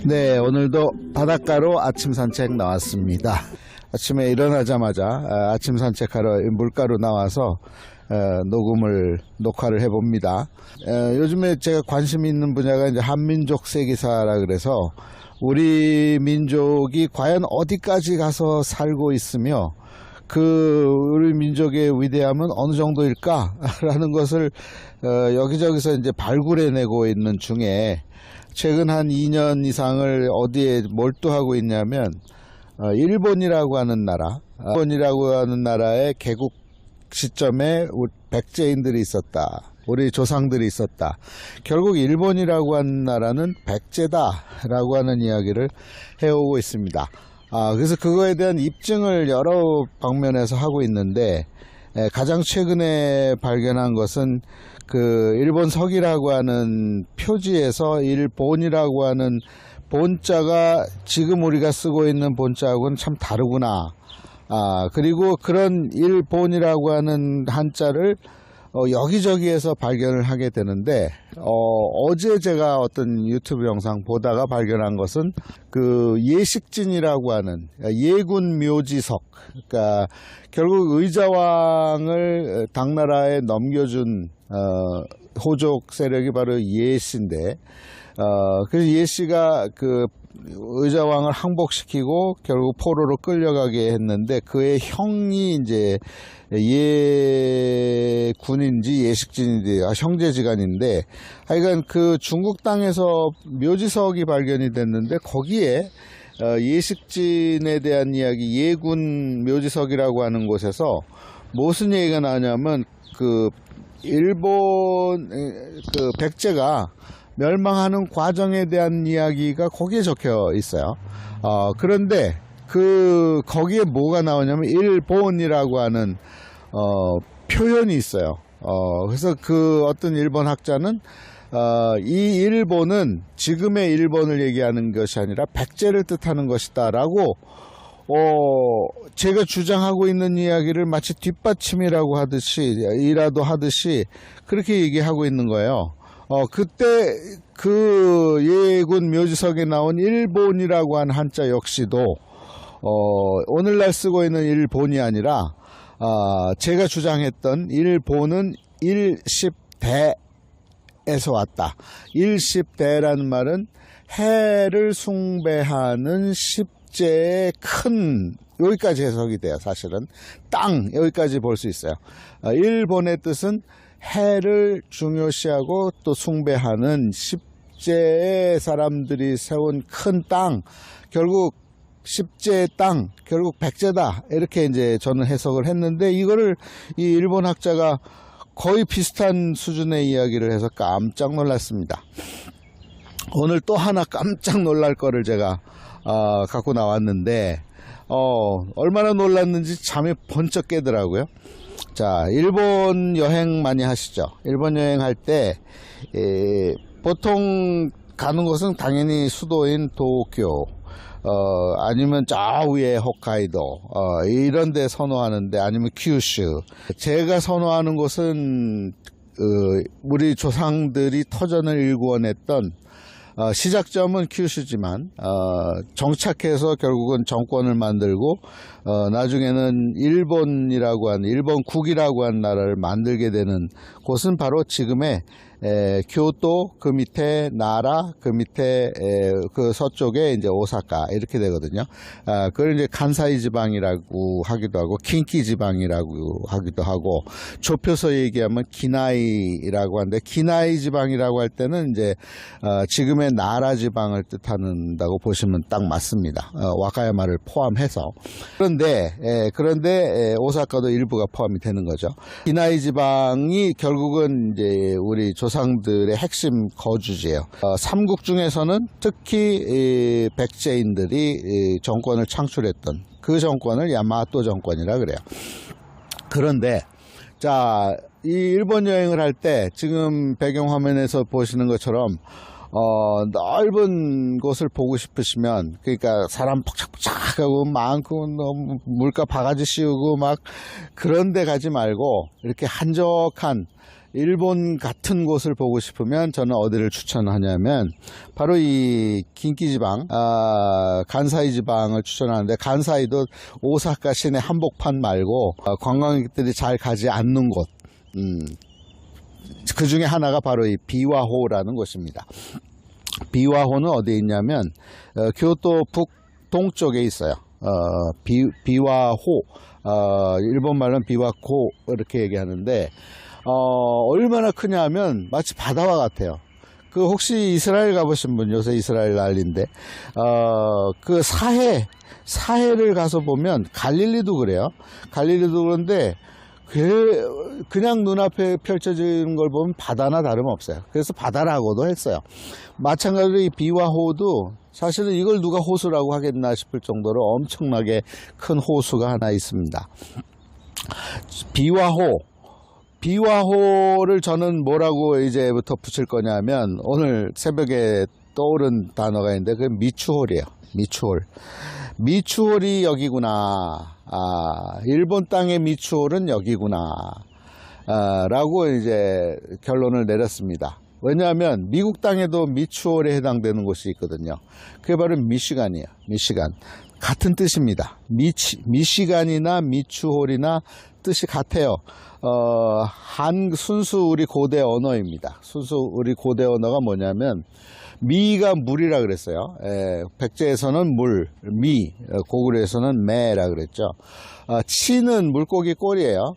네, 오늘도 바닷가로 아침 산책 나왔습니다. 아침에 일어나자마자 아침 산책하러 물가로 나와서 녹화를 해봅니다. 요즘에 제가 관심 있는 분야가 이제 한민족 세계사라 그래서 우리 민족이 과연 어디까지 가서 살고 있으며 우리 민족의 위대함은 어느 정도일까라는 것을 여기저기서 이제 발굴해내고 있는 중에 최근 한 2년 이상을 어디에 몰두하고 있냐면 일본이라고 하는 나라의 개국 시점에 백제인들이 있었다. 우리 조상들이 있었다. 결국 일본이라고 하는 나라는 백제다라고 하는 이야기를 해오고 있습니다. 그래서 그거에 대한 입증을 여러 방면에서 하고 있는데 가장 최근에 발견한 것은 일본 석이라고 하는 표지에서 일본이라고 하는 본자가 지금 우리가 쓰고 있는 본자하고는 참 다르구나. 그리고 그런 일본이라고 하는 한자를 여기저기에서 발견을 하게 되는데 어제 제가 어떤 유튜브 영상 보다가 발견한 것은 예식진이라고 하는 예군 묘지석, 그러니까 결국 의자왕을 당나라에 넘겨준 호족 세력이 바로 예씨인데 그래서 예씨가 의자왕을 항복시키고 결국 포로로 끌려가게 했는데 그의 형이 이제 예군인지 예식진인지 형제지간인데 하여간 중국 땅에서 묘지석이 발견이 됐는데 거기에 예식진에 대한 이야기, 예군 묘지석이라고 하는 곳에서 무슨 얘기가 나오냐면 일본 백제가 멸망하는 과정에 대한 이야기가 거기에 적혀 있어요. 그런데 거기에 뭐가 나오냐면 일본이라고 하는 표현이 있어요. 그래서 어떤 일본 학자는 이 일본은 지금의 일본을 얘기하는 것이 아니라 백제를 뜻하는 것이다 라고 제가 주장하고 있는 이야기를 마치 뒷받침이라고 하듯이 그렇게 얘기하고 있는 거예요. 그때 예군 묘지석에 나온 일본이라고 한 한자 역시도 오늘날 쓰고 있는 일본이 아니라 제가 주장했던 일본은 일십대에서 왔다. 일십대라는 말은 해를 숭배하는 십제의 큰, 여기까지 해석이 돼요. 사실은 땅, 여기까지 볼 수 있어요. 일본의 뜻은 해를 중요시하고 또 숭배하는 십제의 사람들이 세운 큰 땅, 결국 십제의 땅, 결국 백제다, 이렇게 이제 저는 해석을 했는데 이거를 이 일본 학자가 거의 비슷한 수준의 이야기를 해서 깜짝 놀랐습니다. 오늘 또 하나 깜짝 놀랄 거를 제가 갖고 나왔는데 얼마나 놀랐는지 잠이 번쩍 깨더라고요. 자, 일본 여행 많이 하시죠? 일본 여행할 때 보통 가는 곳은 당연히 수도인 도쿄, 아니면 저 위에 홋카이도, 이런 데 선호하는데, 아니면 큐슈. 제가 선호하는 곳은 우리 조상들이 터전을 일구어냈던 시작점은 큐슈지만 정착해서 결국은 정권을 만들고 나중에는 일본국이라고 하는 나라를 만들게 되는 곳은 바로 지금의 교토, 그 밑에 나라, 그 밑에 서쪽에 이제 오사카, 이렇게 되거든요. 그걸 이제 간사이 지방이라고 하기도 하고 킨키 지방이라고 하기도 하고, 좁혀서 얘기하면 기나이라고 하는데, 기나이 지방이라고 할 때는 이제 지금의 나라 지방을 뜻한다고 보시면 딱 맞습니다. 와카야마를 포함해서. 그런데 오사카도 일부가 포함이 되는 거죠. 기나이 지방이 결국은 이제 우리 조상들의 핵심 거주지예요. 삼국 중에서는 특히 백제인들이 정권을 창출했던 그 정권을 야마토 정권이라 그래요. 그런데 자, 이 일본 여행을 할 때 지금 배경화면에서 보시는 것처럼 넓은 곳을 보고 싶으시면, 그러니까 사람 퍽짝퍽짝하고 많고 물가 바가지 씌우고 막 그런 데 가지 말고 이렇게 한적한 일본 같은 곳을 보고 싶으면 저는 어디를 추천하냐면 바로 이 긴키지방, 간사이 지방을 추천하는데, 간사이도 오사카 시내 한복판 말고 관광객들이 잘 가지 않는 곳, 그 중에 하나가 바로 이 비와호라는 곳입니다. 비와호는 어디에 있냐면 교토 북동쪽에 있어요. 비와호, 일본말로는 비와코 이렇게 얘기하는데, 얼마나 크냐면 마치 바다와 같아요. 그 혹시 이스라엘 가보신 분, 요새 이스라엘 난리인데, 그 사해를 가서 보면, 갈릴리도 그래요. 갈릴리도 그런데 그냥 눈앞에 펼쳐지는 걸 보면 바다나 다름없어요. 그래서 바다라고도 했어요. 마찬가지로 이 비와호도 사실은 이걸 누가 호수라고 하겠나 싶을 정도로 엄청나게 큰 호수가 하나 있습니다. 비와호를 저는 뭐라고 이제부터 붙일 거냐면, 오늘 새벽에 떠오른 단어가 있는데 그게 미추홀이에요. 미추홀이 여기구나. 일본 땅의 미추홀은 여기구나. 라고 이제 결론을 내렸습니다. 왜냐하면 미국 땅에도 미추홀에 해당되는 곳이 있거든요. 그게 바로 미시간이에요. 미시간. 같은 뜻입니다. 미시간이나 미추홀이나 뜻이 같아요. 순수 우리 고대 언어입니다. 순수 우리 고대 언어가 뭐냐면, 미가 물이라 그랬어요. 백제에서는 물, 미, 고구려에서는 매라 그랬죠. 치는 물고기 꼴이에요.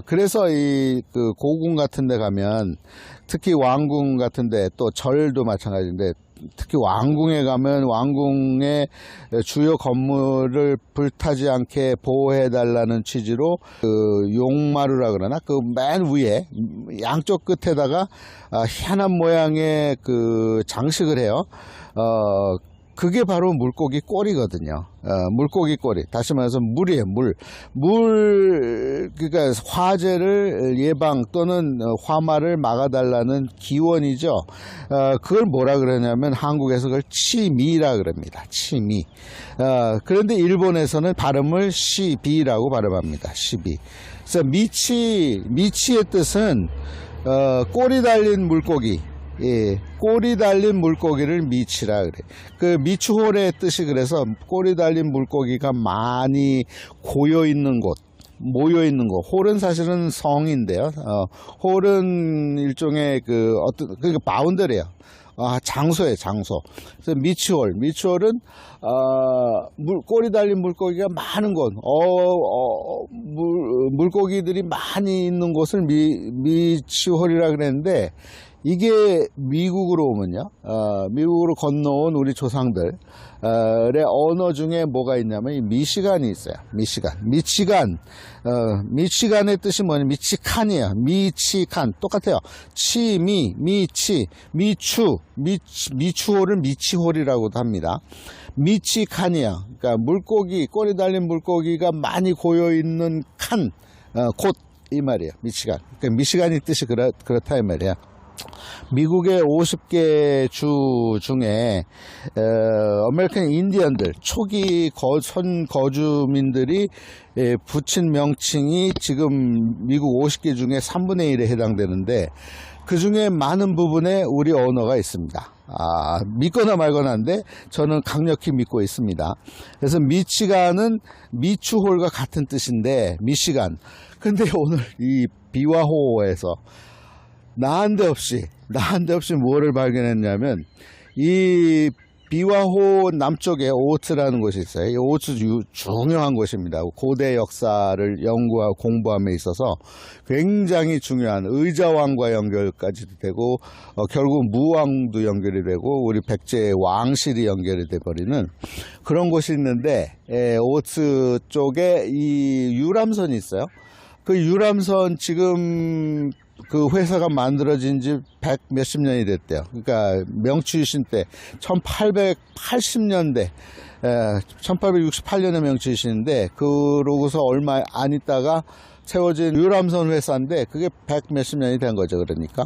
그래서 그 고궁 같은 데 가면, 특히 왕궁 같은 데, 또 절도 마찬가지인데, 특히 왕궁에 가면 왕궁의 주요 건물을 불타지 않게 보호해 달라는 취지로 그 용마루라 그러나, 그 맨 위에 양쪽 끝에다가 희한한 모양의 그 장식을 해요. 그게 바로 물고기 꼬리거든요. 물고기 꼬리. 다시 말해서 물이에요. 그러니까 화재를 예방 또는 화마를 막아달라는 기원이죠. 그걸 뭐라 그러냐면 한국에서 그걸 치미라 그럽니다. 치미. 그런데 일본에서는 발음을 시비라고 발음합니다. 시비. 그래서 미치의 뜻은 꼬리 달린 물고기. 꼬리 달린 물고기를 미치라 그래. 그 미추홀의 뜻이 그래서 꼬리 달린 물고기가 많이 고여 있는 곳, 모여 있는 곳. 홀은 사실은 성인데요. 홀은 일종의 그러니까 바운더리예요. 장소예요, 장소. 그래서 미추홀은 꼬리 달린 물고기가 많은 곳, 물고기들이 많이 있는 곳을 미추홀이라 그랬는데, 이게 미국으로 오면요, 미국으로 건너온 우리 조상들의 언어 중에 뭐가 있냐면 이 미시간이 있어요. 미치간의 뜻이 뭐냐면 미치칸이에요. 미치칸 똑같아요. 미추홀을 미치홀이라고도 합니다. 미치칸이야. 그러니까 꼬리 달린 물고기가 많이 고여 있는 곳 이 말이에요. 미치간. 그러니까 미시간의 뜻이 그렇다 이 말이야. 미국의 50개 주 중에 아메리칸 인디언들, 초기 거주민들이 붙인 명칭이 지금 미국 50개 중에 3분의 1에 해당되는데, 그 중에 많은 부분에 우리 언어가 있습니다. 믿거나 말거나인데 저는 강력히 믿고 있습니다. 그래서 미치간은 미추홀과 같은 뜻인데, 미시간. 근데 오늘 이 비와호에서 나한데없이 뭐를 발견했냐면, 이 비와호 남쪽에 오츠라는 곳이 있어요. 이 오츠 중요한 곳입니다. 고대 역사를 연구하고 공부함에 있어서 굉장히 중요한, 의자왕과 연결까지도 되고 결국 무왕도 연결이 되고 우리 백제의 왕실이 연결이 돼버리는 그런 곳이 있는데, 오츠 쪽에 이 유람선이 있어요. 그 유람선 지금 그 회사가 만들어진 지 백 몇십 년이 됐대요. 그러니까 명치유신 때 1880년대 1868년에 명치유신인데 그러고서 얼마 안 있다가 세워진 유람선 회사인데 그게 백 몇십 년이 된 거죠. 그러니까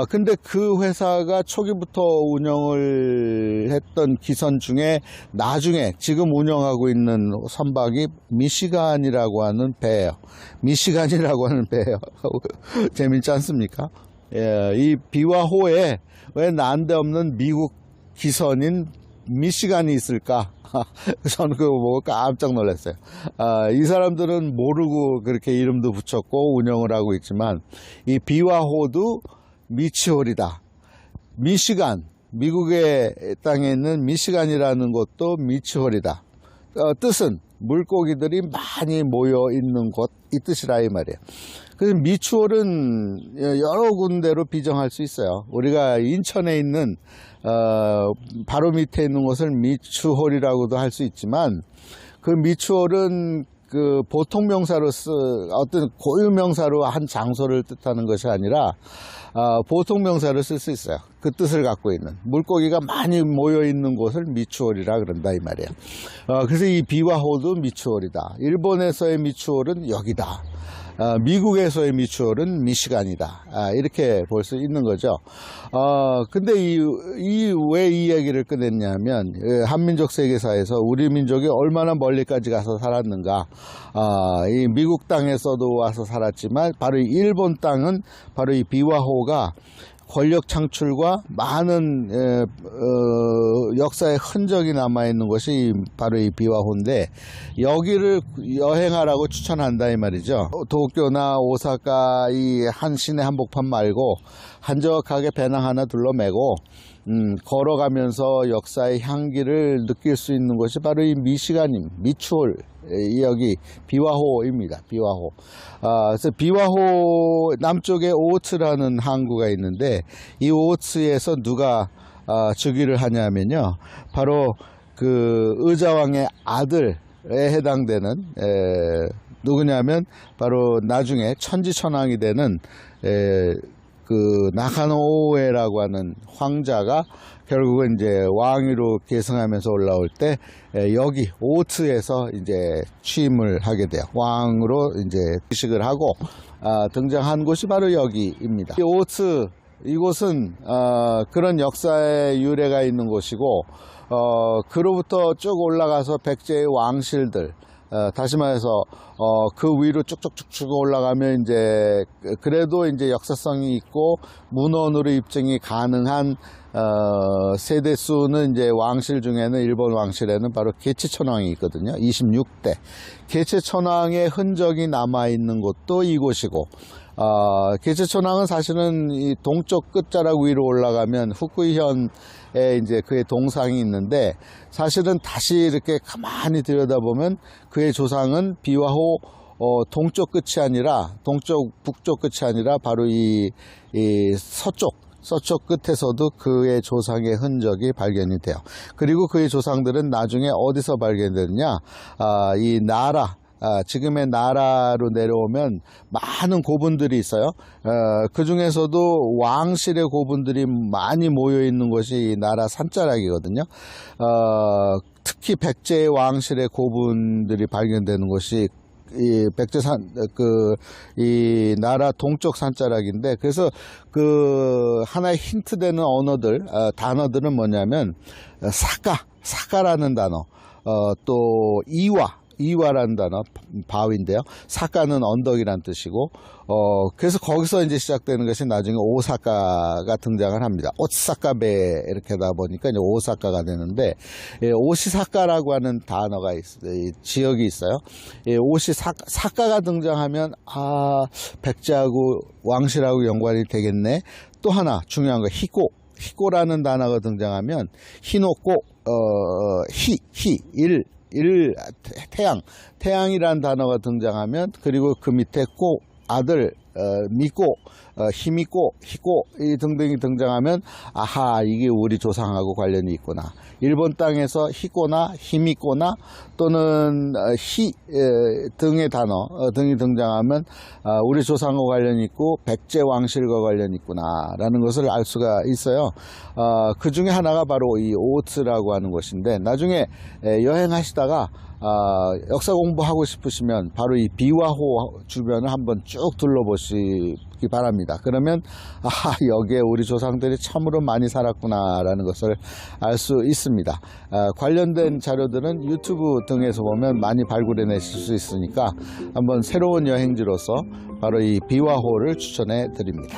근데 그 회사가 초기부터 운영을 했던 기선 중에 나중에 지금 운영하고 있는 선박이 미시간이라고 하는 배예요. 미시간이라고 하는 배예요. 재밌지 않습니까? 예, 이 비와 호에 왜 난데없는 미국 기선인 미시간이 있을까? 저는 그거 보고 깜짝 놀랐어요. 이 사람들은 모르고 그렇게 이름도 붙였고 운영을 하고 있지만 이 비와 호도 미치홀이다. 미시간, 미국의 땅에 있는 미시간이라는 곳도 미치홀이다. 뜻은 물고기들이 많이 모여 있는 곳, 이 뜻이라 이 말이에요. 그래서 미추홀은 여러 군데로 비정할 수 있어요. 우리가 인천에 있는 바로 밑에 있는 곳을 미추홀이라고도 할 수 있지만 그 미추홀은 그 보통 명사로 어떤 고유 명사로 한 장소를 뜻하는 것이 아니라 보통 명사를 쓸 수 있어요. 그 뜻을 갖고 있는 물고기가 많이 모여 있는 곳을 미추홀이라 그런다 이 말이에요. 그래서 이 비와 호도 미추홀이다. 일본에서의 미추홀은 여기다. 미국에서의 미추홀은 미시간이다. 이렇게 볼 수 있는 거죠. 근데 왜 이 얘기를 꺼냈냐면, 한민족 세계사에서 우리 민족이 얼마나 멀리까지 가서 살았는가. 이 미국 땅에서도 와서 살았지만, 바로 이 일본 땅은 바로 이 비와호가 권력 창출과 많은 역사의 흔적이 남아있는 것이 바로 이 비와호인데 여기를 여행하라고 추천한다 이 말이죠. 도쿄나 오사카 이 한 시내 한복판 말고 한적하게 배낭 하나 둘러매고 걸어가면서 역사의 향기를 느낄 수 있는 것이 바로 이 미시간임, 미추홀, 여기 비와호입니다. 비와호. 그래서 비와호 남쪽에 오츠라는 항구가 있는데 이 오츠에서 누가 즉위를 하냐면요, 바로 그 의자왕의 아들에 해당되는 누구냐면 바로 나중에 천지천왕이 되는 그 나카노오에라고 하는 황자가 결국은 이제 왕위로 계승하면서 올라올 때 여기 오츠에서 이제 취임을 하게 돼요. 왕으로 이제 의식을 하고 등장한 곳이 바로 여기입니다. 이 오츠 이곳은 그런 역사의 유래가 있는 곳이고 그로부터 쭉 올라가서 백제의 왕실들 다시 말해서 그 위로 쭉쭉쭉쭉 올라가면 이제 그래도 이제 역사성이 있고 문헌으로 입증이 가능한 세대수는 이제 왕실 중에는 일본 왕실에는 바로 개체천왕이 있거든요. 26대 개체천왕의 흔적이 남아 있는 곳도 이곳이고 개체천왕은 사실은 이 동쪽 끝자락 위로 올라가면 후쿠이현에 이제 그의 동상이 있는데 사실은 다시 이렇게 가만히 들여다보면 그의 조상은 비와호 동쪽 끝이 아니라 북쪽 끝이 아니라 바로 이 서쪽 끝에서도 그의 조상의 흔적이 발견이 돼요. 그리고 그의 조상들은 나중에 어디서 발견되느냐? 이 나라, 지금의 나라로 내려오면 많은 고분들이 있어요. 그 중에서도 왕실의 고분들이 많이 모여 있는 것이 이 나라 산자락이거든요. 특히 백제의 왕실의 고분들이 발견되는 것이 이 백제산 이 나라 동쪽 산자락인데, 그래서 그 하나의 힌트 되는 단어들은 뭐냐면 사카라는 단어, 또 이와라는 단어, 바위인데요. 사카는 언덕이란 뜻이고, 그래서 거기서 이제 시작되는 것이 나중에 오사카가 등장을 합니다. 오사카베 이렇게 하다 보니까 이제 오사카가 되는데, 오시사카라고 하는 단어가 있어요. 지역이 있어요. 오시사카가 등장하면, 백제하고 왕실하고 연관이 되겠네. 또 하나 중요한 거, 히코라는 단어가 등장하면, 히노코, 태양이라는 단어가 등장하면, 그리고 그 밑에 아들, 미꼬, 히미꼬, 히꼬 이 등등이 등장하면 아하 이게 우리 조상하고 관련이 있구나. 일본 땅에서 히꼬나 히미꼬나 또는 히 등의 단어 등이 등장하면 우리 조상과 관련이 있고 백제 왕실과 관련이 있구나라는 것을 알 수가 있어요. 그 중에 하나가 바로 이 오츠라고 하는 것인데 나중에 여행하시다가 역사 공부하고 싶으시면 바로 이 비와호 주변을 한번 쭉 둘러보시기 바랍니다. 그러면 여기에 우리 조상들이 참으로 많이 살았구나 라는 것을 알 수 있습니다. 관련된 자료들은 유튜브 등에서 보면 많이 발굴해 내실 수 있으니까 한번 새로운 여행지로서 바로 이 비와호를 추천해 드립니다.